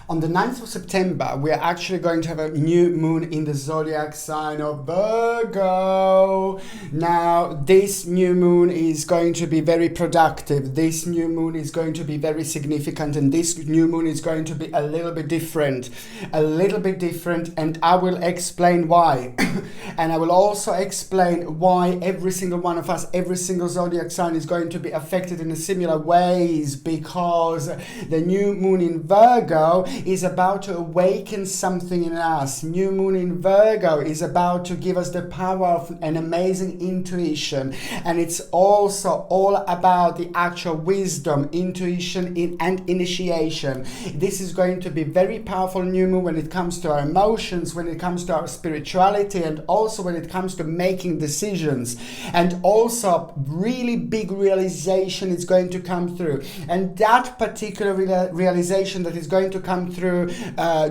On the 9th of September, we are actually going to have a new moon in the zodiac sign of Virgo. Now, this new moon is going to be very productive. This new moon is going to be very significant, and this new moon is going to be a little bit different. And I will explain why. And I will also explain why every single one of us, every single zodiac sign is going to be affected in a similar ways, because the new moon in Virgo is about to awaken something in us. New moon in Virgo is about to give us the power of an amazing intuition, and it's also all about the actual wisdom, intuition, and initiation. This is going to be very powerful new moon when it comes to our emotions, when it comes to our spirituality, and also when it comes to making decisions. And also really big realization is going to come through, and that particular realization that is going to come through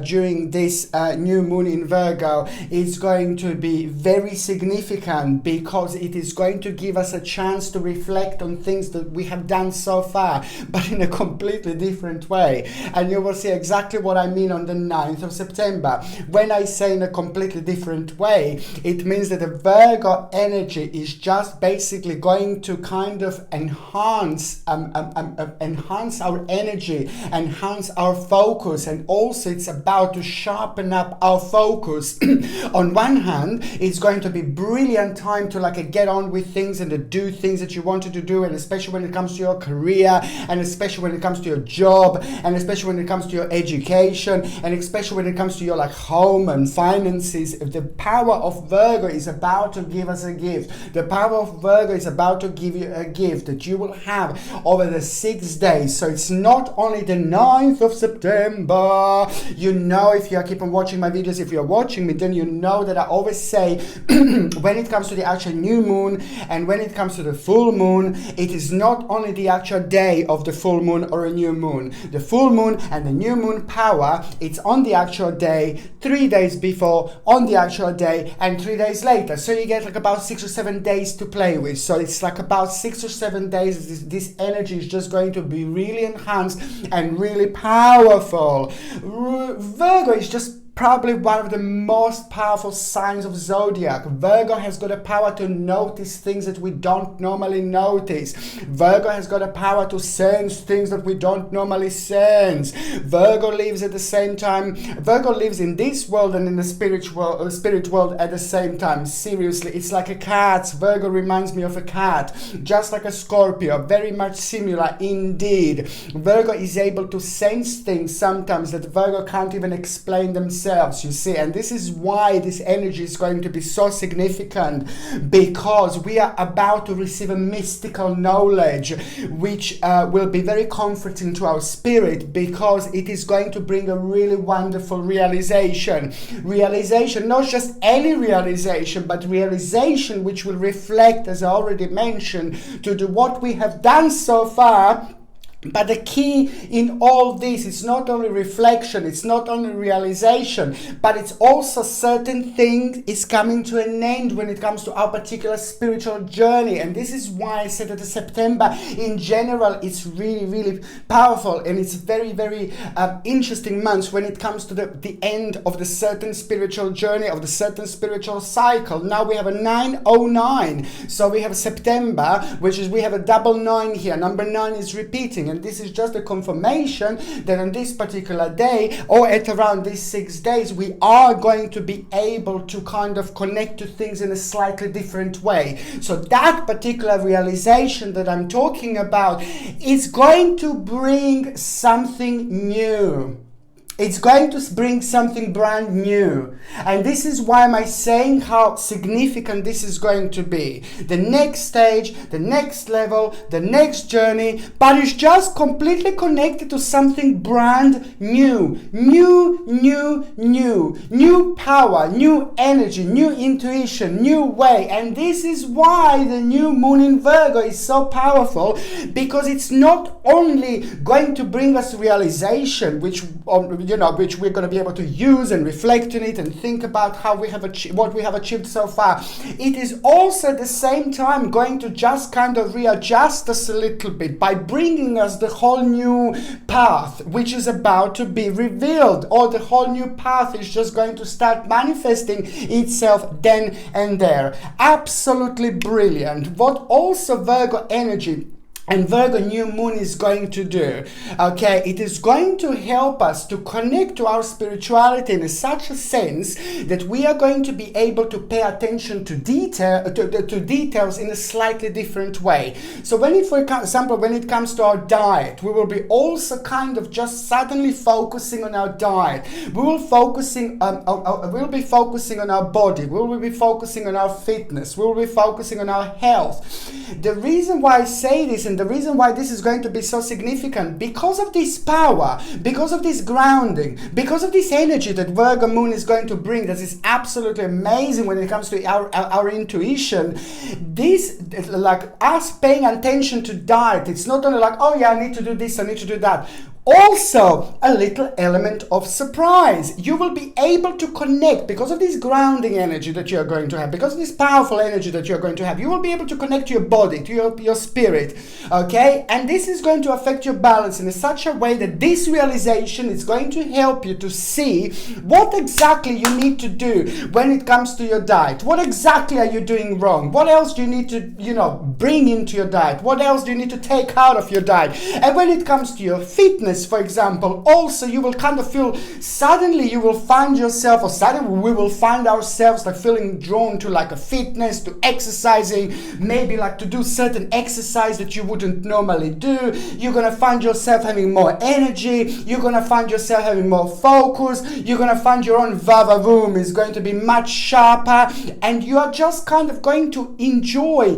during this new moon in Virgo is going to be very significant, because it is going to give us a chance to reflect on things that we have done so far, but in a completely different way. And you will see exactly what I mean on the 9th of September. When I say in a completely different way, it means that the Virgo energy is just basically going to kind of enhance our energy, enhance our focus, and also it's about to sharpen up our focus. On one hand, it's going to be brilliant time to get on with things and to do things that you wanted to do, and especially when it comes to your career, and especially when it comes to your job, and especially when it comes to your education, and especially when it comes to your home and finances. The power of Virgo is about to give us a gift. The power of Virgo is about to give you a gift that you will have over the 6 days. So it's not only the 9th of September. You know, if you keep on watching my videos, if you're watching me, then you know that I always say when it comes to the actual new moon and when it comes to the full moon, it is not only the actual day of the full moon or a new moon. The full moon and the new moon power, it's on the actual day, 3 days before, on the actual day, and 3 days later. So you get about 6 or 7 days to play with. So it's about 6 or 7 days. This energy is just going to be really enhanced and really powerful. Virgo is just probably one of the most powerful signs of zodiac. Virgo has got a power to notice things that we don't normally notice. Virgo has got a power to sense things that we don't normally sense. Virgo lives at the same time. Virgo lives in this world and in the spirit world at the same time. Seriously, it's like a cat. Virgo reminds me of a cat, just like a Scorpio, very much similar indeed. Virgo is able to sense things sometimes that Virgo can't even explain themselves, you see. And this is why this energy is going to be so significant, because we are about to receive a mystical knowledge which will be very comforting to our spirit, because it is going to bring a really wonderful realization, not just any realization, but realization which will reflect, as I already mentioned, to what we have done so far. But the key in all this is not only reflection, it's not only realization, but it's also certain things is coming to an end when it comes to our particular spiritual journey. And this is why I said that the September in general is really, really powerful, and it's very, very interesting months when it comes to the end of the certain spiritual journey, of the certain spiritual cycle. Now we have a 909, so we have September, which is, we have a double 9 here. Number 9 is repeating. And this is just a confirmation that on this particular day, or at around these 6 days, we are going to be able to kind of connect to things in a slightly different way. So that particular realization that I'm talking about is going to bring something new. It's going to bring something brand new. And this is why am I saying how significant this is going to be. The next stage, the next level, the next journey, but it's just completely connected to something brand new. New power, new energy, new intuition, new way. And this is why the new moon in Virgo is so powerful, because it's not only going to bring us realization, which which we're going to be able to use and reflect on it and think about how we have what we have achieved so far. It is also at the same time going to just kind of readjust us a little bit by bringing us the whole new path, which is about to be revealed, or the whole new path is just going to start manifesting itself then and there. Absolutely brilliant. What also Virgo energy and Virgo New Moon is going to do, okay, it is going to help us to connect to our spirituality in such a sense that we are going to be able to pay attention to details in a slightly different way. So for example, when it comes to our diet, we will be also kind of just suddenly focusing on our diet. We'll be focusing on our body. We will be focusing on our fitness. We will be focusing on our health. The reason why I say this, and the reason why this is going to be so significant, because of this power, because of this grounding, because of this energy that Virgo Moon is going to bring, that is absolutely amazing when it comes to our intuition. This, like us paying attention to diet, it's not only like, oh yeah, I need to do this, I need to do that. Also, a little element of surprise. You will be able to connect, because of this grounding energy that you are going to have, because of this powerful energy that you are going to have, you will be able to connect to your body, to your spirit, okay? And this is going to affect your balance in such a way that this realization is going to help you to see what exactly you need to do when it comes to your diet. What exactly are you doing wrong? What else do you need to, bring into your diet? What else do you need to take out of your diet? And when it comes to your fitness, for example, also you will kind of feel, suddenly you will find yourself, or suddenly we will find ourselves like feeling drawn to like a fitness, to exercising, maybe like to do certain exercise that you wouldn't normally do. You're going to find yourself having more energy. You're going to find yourself having more focus. You're going to find your own vavavoom is going to be much sharper, and you are just kind of going to enjoy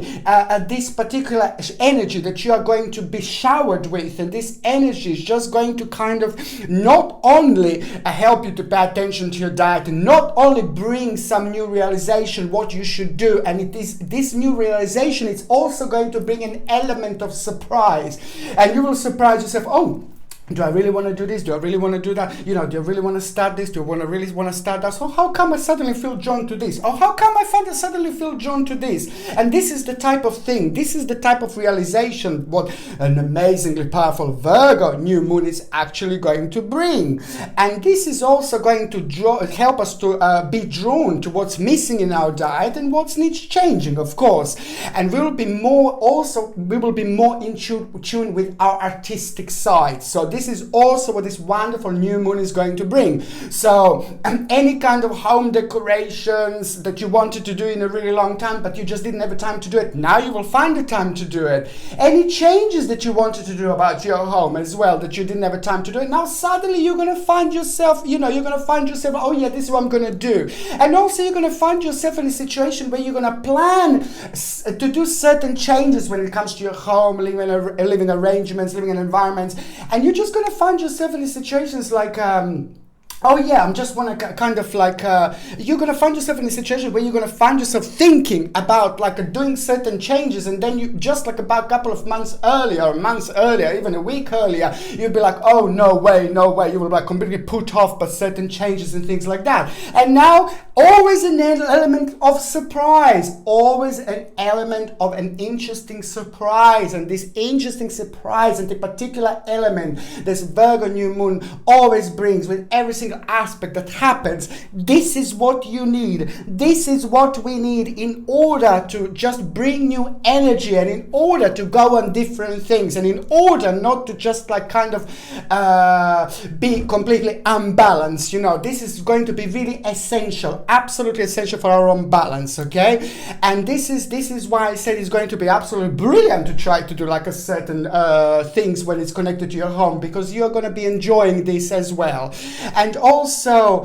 this particular energy that you are going to be showered with, and this energy is just going to kind of not only help you to pay attention to your diet, and not only bring some new realization what you should do, and it is this new realization, it's also going to bring an element of surprise, and you will surprise yourself. Oh, do I really want to do this? Do I really want to do that? Do I really want to start this? Do I really want to start that? So how come I suddenly feel drawn to this? Or how come I suddenly feel drawn to this? And this is the type of thing, this is the type of realization what an amazingly powerful Virgo New Moon is actually going to bring. And this is also going to help us to be drawn to what's missing in our diet and what needs changing, of course. And we will be more in tune with our artistic side. So this is also what this wonderful new moon is going to bring. So any kind of home decorations that you wanted to do in a really long time, but you just didn't have the time to do it, now you will find the time to do it. Any changes that you wanted to do about your home as well, that you didn't have the time to do it, now suddenly you're going to find yourself, oh yeah, this is what I'm going to do. And also you're going to find yourself in a situation where you're going to plan to do certain changes when it comes to your home, living arrangements, living in environments, and you're just going to find yourself in situations like oh yeah, I'm just want to kind of like, you're going to find yourself in a situation where you're going to find yourself thinking about like doing certain changes, and then you just like about a couple of months earlier, even a week earlier, you'll be like, oh, no way. You will be like completely put off by certain changes and things like that. And now, always an element of surprise, always an element of an interesting surprise. And this interesting surprise and the particular element this Virgo New Moon always brings with every single aspect that happens, this is what you need. This is what we need in order to just bring new energy, and in order to go on different things, and in order not to just like kind of be completely unbalanced. This is going to be really essential, absolutely essential for our own balance, okay? And this is why I said it's going to be absolutely brilliant to try to do like a certain things when it's connected to your home, because you're going to be enjoying this as well. And And also,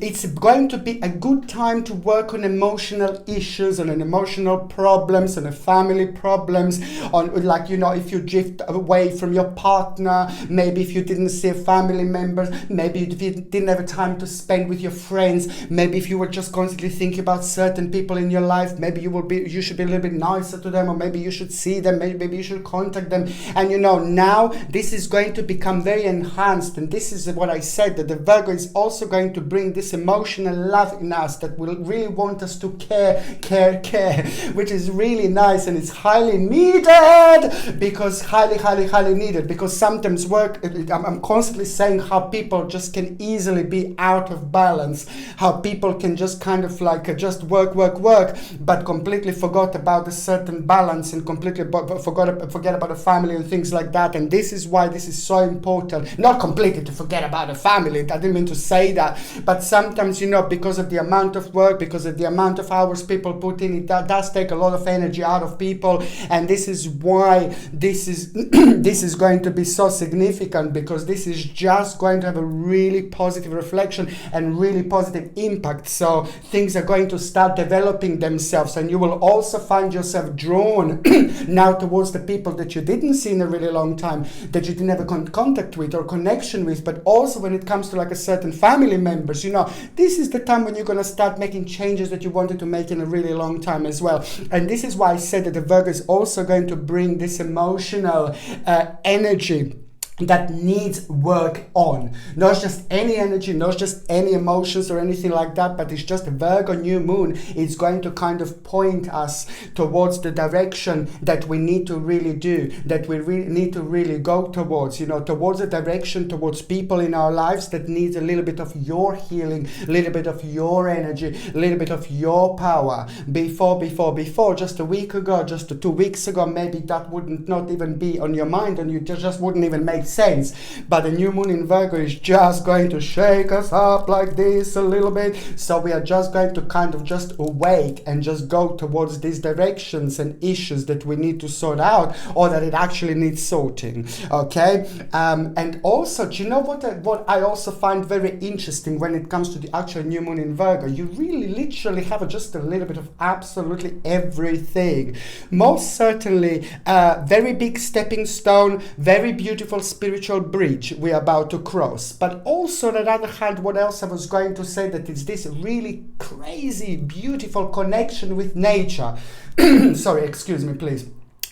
it's going to be a good time to work on emotional issues, on emotional problems, on family problems, on, like, you know, if you drift away from your partner, maybe if you didn't see family members, maybe if you didn't have time to spend with your friends, maybe if you were just constantly thinking about certain people in your life, maybe you should be a little bit nicer to them, or maybe you should see them, maybe you should contact them. And you know, now this is going to become very enhanced, and this is what I said, that the Virgo is also going to bring this emotional love in us that will really want us to care, which is really nice, and it's highly needed, because highly needed, because sometimes I'm constantly saying how people just can easily be out of balance, how people can just kind of like just work, but completely forgot about a certain balance, and completely forget about the family and things like that. And this is why this is so important. Not completely to forget about the family, I didn't mean to say that, but sometimes, you know, because of the amount of work, because of the amount of hours people put in, it does take a lot of energy out of people. And this is why this is this is going to be so significant, because this is just going to have a really positive reflection and really positive impact. So things are going to start developing themselves, and you will also find yourself drawn now towards the people that you didn't see in a really long time, that you didn't have a contact with or connection with. But also when it comes to like a certain family members, you know, this is the time when you're going to start making changes that you wanted to make in a really long time as well. And this is why I said that the Virgo is also going to bring this emotional energy that needs work on. Not just any energy, not just any emotions or anything like that, but it's just a Virgo new moon. It's going to kind of point us towards the direction that we need to really do, that we really need to really go towards, you know, towards a direction, towards people in our lives that needs a little bit of your healing, a little bit of your energy, a little bit of your power. Before, just a week ago, just 2 weeks ago, maybe that wouldn't not even be on your mind, and you just wouldn't even make sense. But the new moon in Virgo is just going to shake us up like this a little bit. So we are just going to kind of just awake and just go towards these directions and issues that we need to sort out, or that it actually needs sorting. Okay. And also, do you know what I also find very interesting when it comes to the actual new moon in Virgo? You really literally have just a little bit of absolutely everything. Most certainly, very big stepping stone, very beautiful spiritual bridge we're about to cross. But also, on the other hand, what else I was going to say, that it's this really crazy, beautiful connection with nature. Sorry, excuse me, please.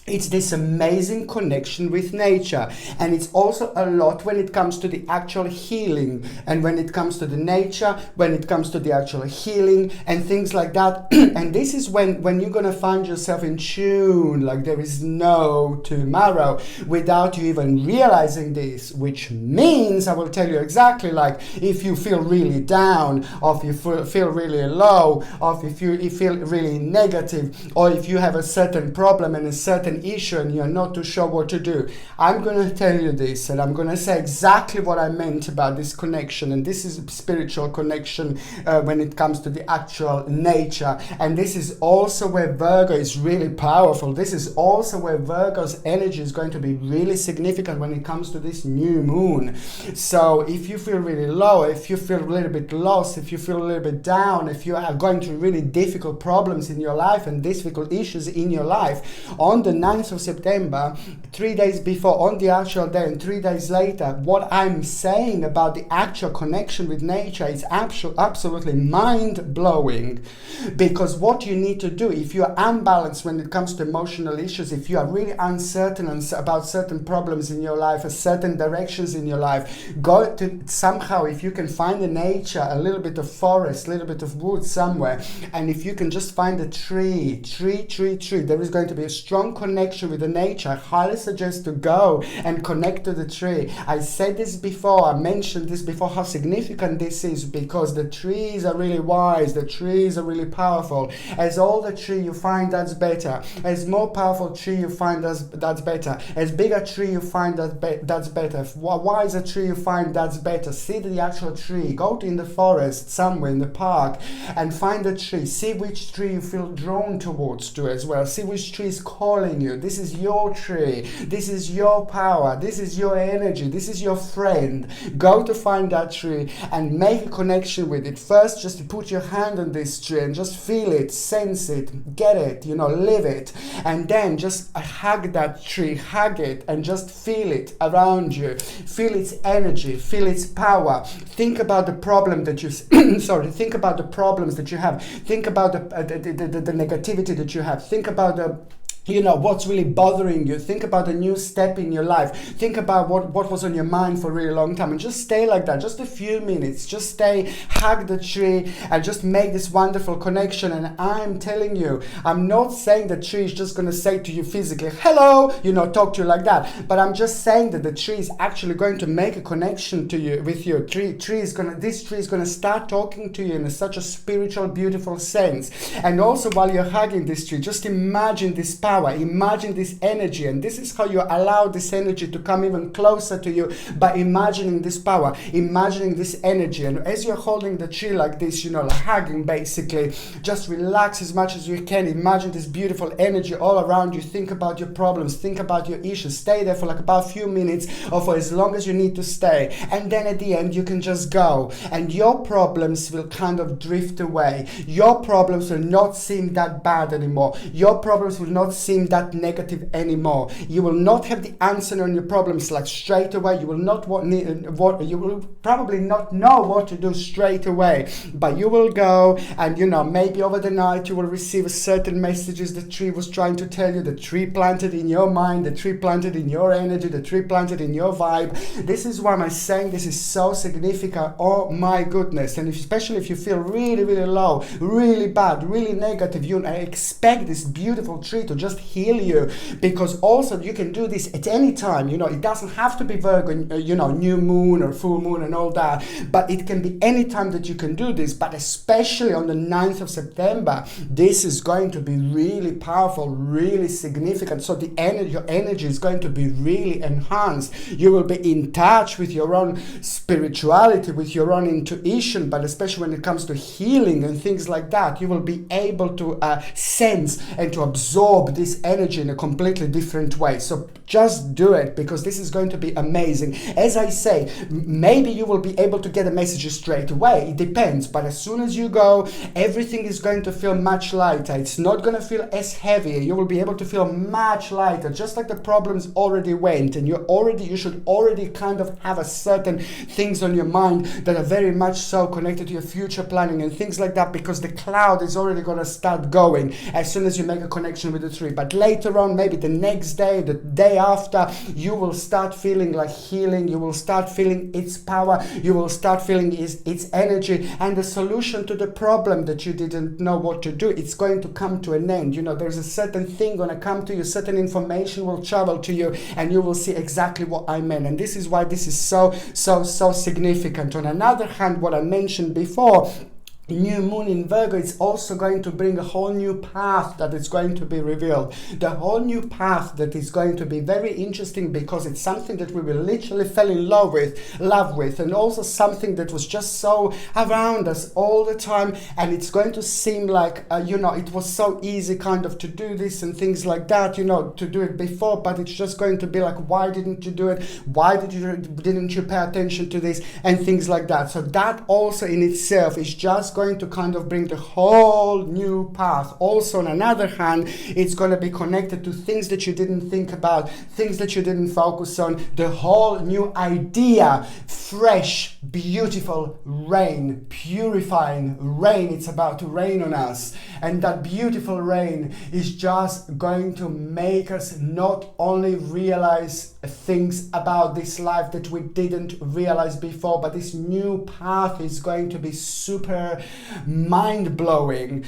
It's this amazing connection with nature, and it's also a lot when it comes to the actual healing, and when it comes to the nature, when it comes to the actual healing and things like that. And this is when you're gonna find yourself in tune, like there is no tomorrow, without you even realizing this, which means, I will tell you exactly, like if you feel really down, or if you feel really low, or if you feel really negative, or if you have a certain problem and a certain issue and you're not too sure what to do, I'm going to tell you this, and I'm going to say exactly what I meant about this connection. And this is a spiritual connection when it comes to the actual nature. And this is also where Virgo is really powerful. This is also where Virgo's energy is going to be really significant when it comes to this new moon. So if you feel really low, if you feel a little bit lost, if you feel a little bit down, if you are going through really difficult problems in your life and difficult issues in your life, on the 9th of September, 3 days before, on the actual day, and 3 days later, what I'm saying about the actual connection with nature is absolutely mind-blowing. Because what you need to do, if you are unbalanced when it comes to emotional issues, if you are really uncertain about certain problems in your life, or certain directions in your life, go to somehow, if you can find the nature, a little bit of forest, a little bit of wood somewhere, and if you can just find a tree, there is going to be a strong connection with the nature. I highly suggest to go and connect to the tree. I said this before, I mentioned this before, how significant this is, because the trees are really wise, the trees are really powerful. As older tree you find, that's better. As more powerful tree you find, that's better. As bigger tree you find, that's better. Wiser tree you find, that's better. See the actual tree. Go in the forest, somewhere in the park, and find a tree. See which tree you feel drawn towards to as well. See which tree is calling you. This is your tree. This is your power. This is your energy. This is your friend. Go to find that tree and make a connection with it. First, just to put your hand on this tree and just feel it, sense it, get it, live it. And then just hug that tree, hug it, and just feel it around you. Feel its energy, feel its power. Think about the problem that you, think about the problems that you have. Think about the negativity that you have. Think about what's really bothering you. Think about a new step in your life. Think about what was on your mind for a really long time, and just stay like that, just a few minutes. Just stay, hug the tree, and just make this wonderful connection. And I'm telling you, I'm not saying the tree is just going to say to you physically, hello, talk to you like that, but I'm just saying that the tree is actually going to make a connection to you with you. This tree is going to start talking to you in such a spiritual, beautiful sense. And also, while you're hugging this tree, just imagine this power. Imagine this energy, and this is how you allow this energy to come even closer to you, by imagining this power, imagining this energy. And as you're holding the tree like this, like hugging basically, just relax as much as you can. Imagine this beautiful energy all around you. Think about your problems, think about your issues. Stay there for like about a few minutes, or for as long as you need to stay. And then at the end, you can just go, and your problems will kind of drift away. Your problems will not seem that bad anymore. Your problems will not seem that negative anymore. You will not have the answer on your problems like straight away. You will not you will probably not know what to do straight away, but you will go, and maybe over the night you will receive certain messages the tree was trying to tell you. The tree planted in your mind, the tree planted in your energy, the tree planted in your vibe. This is why I'm saying this is so significant. Oh my goodness. And especially if you feel really, really low, really bad, really negative, you expect this beautiful tree to just heal you, because also you can do this at any time. It doesn't have to be Virgo, new moon or full moon and all that, but it can be any time that you can do this. But especially on the 9th of September, this is going to be really powerful, really significant. So your energy is going to be really enhanced. You will be in touch with your own spirituality, with your own intuition, but especially when it comes to healing and things like that, you will be able to sense and to absorb this energy in a completely different way. So just do it, because this is going to be amazing. As I say, maybe you will be able to get a message straight away. It depends. But as soon as you go, everything is going to feel much lighter. It's not going to feel as heavy. You will be able to feel much lighter, just like the problems already went. And you should already kind of have a certain things on your mind that are very much so connected to your future planning and things like that, because the cloud is already going to start going as soon as you make a connection with the tree. But later on, maybe the next day, the day after, you will start feeling like healing. You will start feeling its power. You will start feeling its energy, and the solution to the problem that you didn't know what to do, it's going to come to an end. There's a certain thing going to come to you, certain information will travel to you, and you will see exactly what I meant. And this is why this is so significant. On another hand, what I mentioned before, new moon in Virgo, it's also going to bring a whole new path that is going to be revealed. The whole new path that is going to be very interesting, because it's something that we will literally fell in love with, and also something that was just so around us all the time. And it's going to seem like, it was so easy kind of to do this and things like that, to do it before, but it's just going to be like, why didn't you do it? Why didn't you pay attention to this? And things like that. So that also in itself is just going to kind of bring the whole new path. Also, on another hand, it's going to be connected to things that you didn't think about, things that you didn't focus on, the whole new idea, fresh, beautiful rain, purifying rain. It's about to rain on us, and that beautiful rain is just going to make us not only realize things about this life that we didn't realize before, but this new path is going to be super mind-blowing,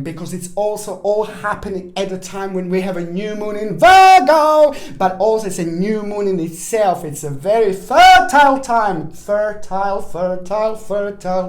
because it's also all happening at a time when we have a new moon in Virgo, but also it's a new moon in itself. It's a very fertile time. Fertile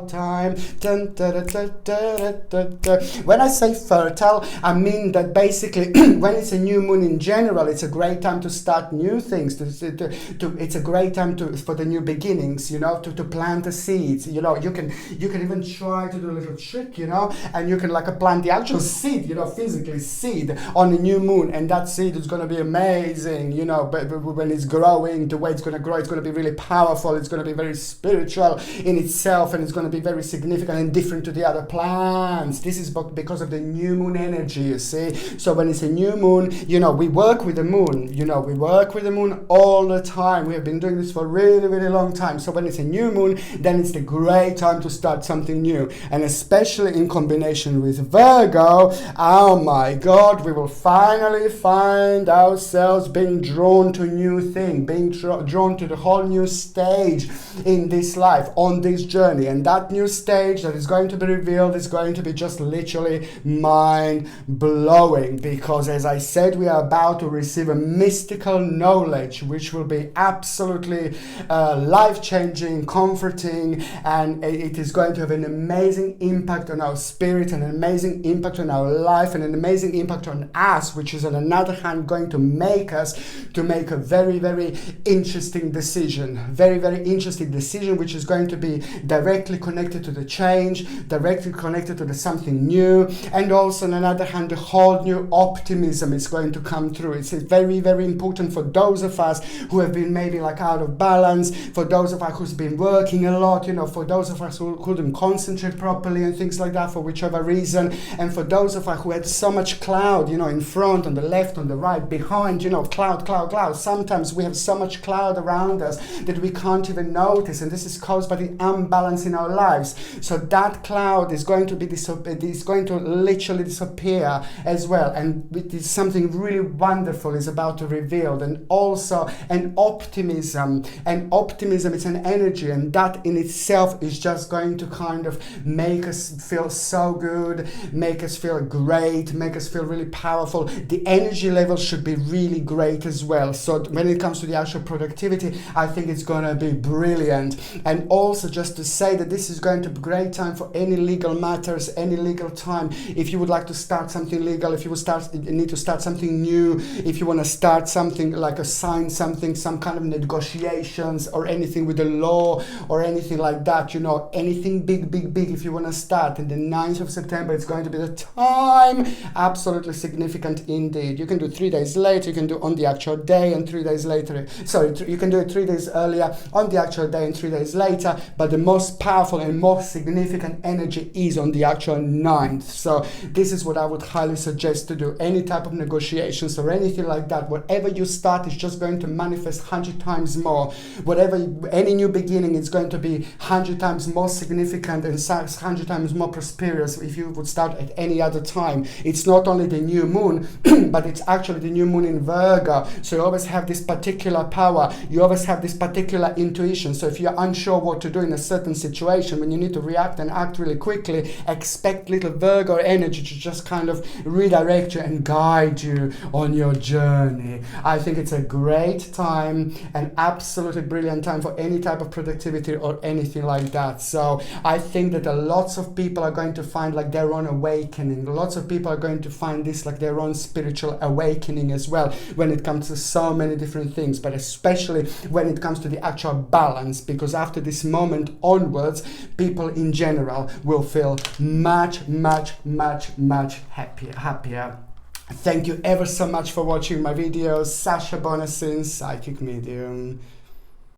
time. Dun, da, da, da, da, da, da. When I say fertile, I mean that basically when it's a new moon in general, it's a great time to start start new things. It's a great time for the new beginnings, you know, to plant the seeds. You know, you can even try to do a little trick, you know, and you can like plant the actual seed, you know, physically seed on a new moon, and that seed is going to be amazing, you know, but when it's growing, the way it's going to grow, it's going to be really powerful, it's going to be very spiritual in itself, and it's going to be very significant and different to the other plants. This is because of the new moon energy, you see. So when it's a new moon, you know, we work with the moon, you know, we work with the moon all the time. We have been doing this for a really, really long time. So when it's a new moon, then it's the great time to start something new, and especially in combination with Virgo, oh my God, we will finally find ourselves being drawn to a new thing, being drawn to the whole new stage in this life, on this journey. And that new stage that is going to be revealed is going to be just literally mind-blowing, because as I said, we are about to receive a mystical knowledge which will be absolutely life-changing, comforting, and it is going to have an amazing impact on our spirit, and an amazing impact on our life, and an amazing impact on us, which is on another hand going to make us to make a very, very interesting decision, which is going to be directly connected to the change, directly connected to the something new, and also on another hand, the whole new optimism is going to come through. It's very, very important for those of us who have been maybe like out of balance, for those of us who's been working a lot, you know, for those of us who couldn't concentrate properly and things like that for whichever reason, and for those of us who had so much cloud, you know, in front, on the left, on the right, behind, you know, cloud. Sometimes we have so much cloud around us that we can't even notice, and this is caused by the imbalance in our lives. So that cloud is going to literally disappear as well, and it is something really wonderful is about to reveal. And also an optimism is an energy, and that in itself is just going to kind of make us feel so good, make us feel great, make us feel really powerful. The energy level should be really great as well. So when it comes to the actual productivity, I think it's going to be brilliant. And also just to say that this is going to be a great time for any legal matters, any legal time. If you would like to start something legal, if you need to start something new, if you want to start something like sign something, some kind of negotiations or anything with the law or anything like that, you know, anything big, if you want to start. And the 9th of September, it's going to be the time. Absolutely significant indeed. You can do 3 days later, you can do on the actual day and 3 days later. Sorry, you can do it 3 days earlier on the actual day and 3 days later, but the most powerful and most significant energy is on the actual 9th. So this is what I would highly suggest to do. Any type of negotiations or anything like that, whatever you start is just going to manifest 100 times more. Any new beginning is going to be 100 times more significant and 100 times more prosperous if you would start at any other time. It's not only the new moon, but it's actually the new moon in Virgo. So you always have this particular power. You always have this particular intuition. So if you're unsure what to do in a certain situation, when you need to react and act really quickly, expect little Virgo energy to just kind of redirect you and guide you on your journey. I think it's a great time, an absolutely brilliant time for any type of productivity or anything like that. So I think that lots of people are going to find like their own awakening. Lots of people are going to find this like their own spiritual awakening as well when it comes to so many different things, but especially when it comes to the actual balance, because after this moment onwards, people in general will feel much happier. Thank you ever so much for watching my videos. Sasha Bonasin, Psychic Medium.